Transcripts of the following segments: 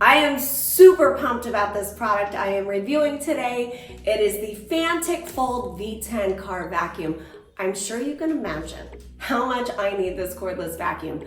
I am super pumped about this product I am reviewing today. It is the Fanttik Fold V10 car vacuum. I'm sure you can imagine how much I need this cordless vacuum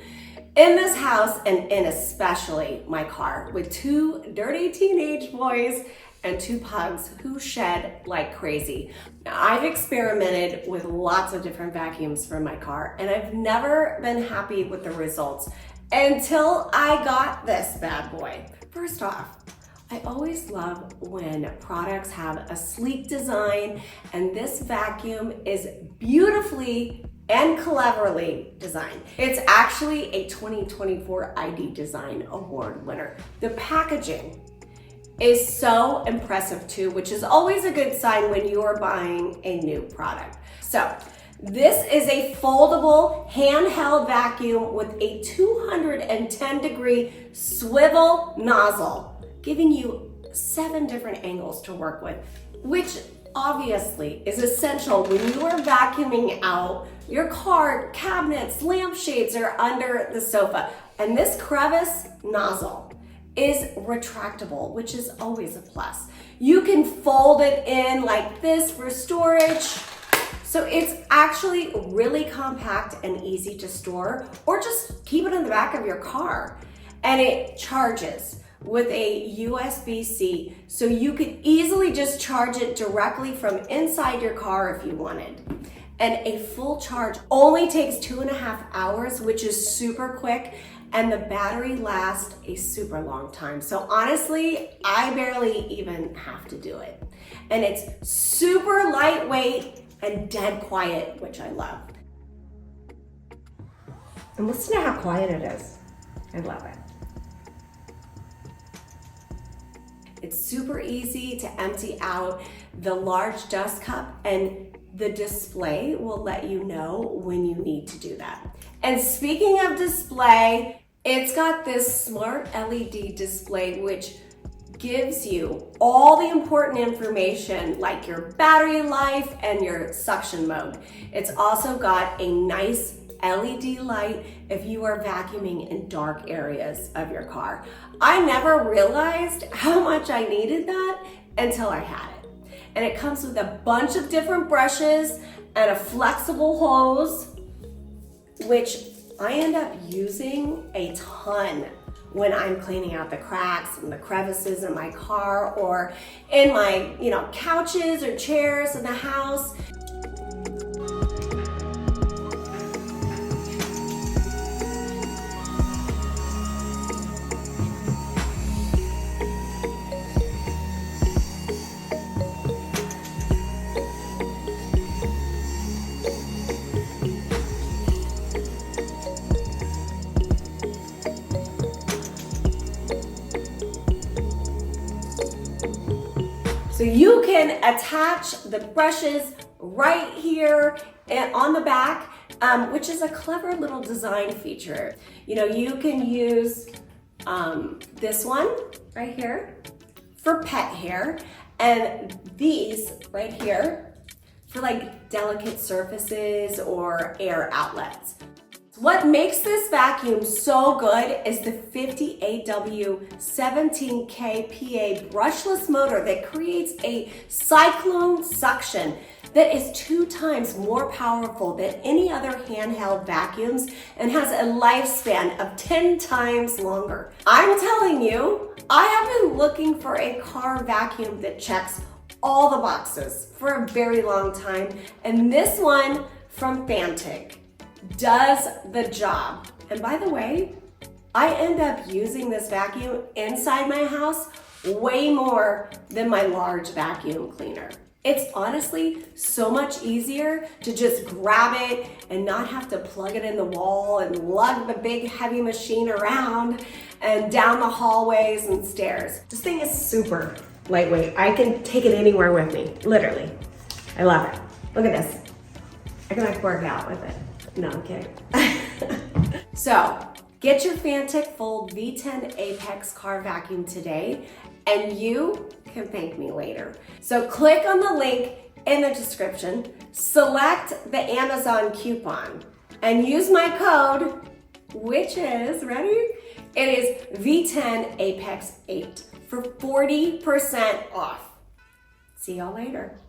in this house and in especially my car with two dirty teenage boys and two pugs who shed like crazy. Now, I've experimented with lots of different vacuums for my car and I've never been happy with the results until I got this bad boy. First off, I always love when products have a sleek design, and this vacuum is beautifully and cleverly designed. It's actually a 2024 ID Design Award winner. The packaging is so impressive too, which is always a good sign when you're buying a new product. So this is a foldable handheld vacuum with a 210-degree swivel nozzle, giving you 7 different angles to work with, which obviously is essential when you are vacuuming out your car, cabinets, lampshades, or under the sofa. And this crevice nozzle is retractable, which is always a plus. You can fold it in like this for storage. So it's actually really compact and easy to store, or just keep it in the back of your car. And it charges with a USB-C, so you could easily just charge it directly from inside your car if you wanted. And a full charge only takes 2.5 hours, which is super quick, and the battery lasts a super long time. So honestly, I barely even have to do it. And it's super lightweight and dead quiet, which I love. And listen to how quiet it is. I love it. It's super easy to empty out the large dust cup, and the display will let you know when you need to do that. And speaking of display, it's got this smart LED display which gives you all the important information like your battery life and your suction mode. It's also got a nice LED light if you are vacuuming in dark areas of your car. I never realized how much I needed that until I had it. And it comes with a bunch of different brushes and a flexible hose, which I end up using a ton when I'm cleaning out the cracks and the crevices in my car or in my, couches or chairs in the house. So you can attach the brushes right here and on the back, which is a clever little design feature. You can use this one right here for pet hair, and these right here for like delicate surfaces or air outlets. What makes this vacuum so good is the 58W 17K PA brushless motor that creates a cyclone suction that is 2 times more powerful than any other handheld vacuums and has a lifespan of 10 times longer. I'm telling you, I have been looking for a car vacuum that checks all the boxes for a very long time, and this one from Fanttik does the job. And by the way, I end up using this vacuum inside my house way more than my large vacuum cleaner. It's honestly so much easier to just grab it and not have to plug it in the wall and lug the big heavy machine around and down the hallways and stairs. This thing is super lightweight. I can take it anywhere with me, literally. I love it. Look at this. I can like work out with it. No, I'm kidding. So, get your Fanttik Fold V10 Apex car vacuum today, and you can thank me later. So click on the link in the description, select the Amazon coupon, and use my code, which is, ready? It is V10 Apex 8 for 40% off. See y'all later.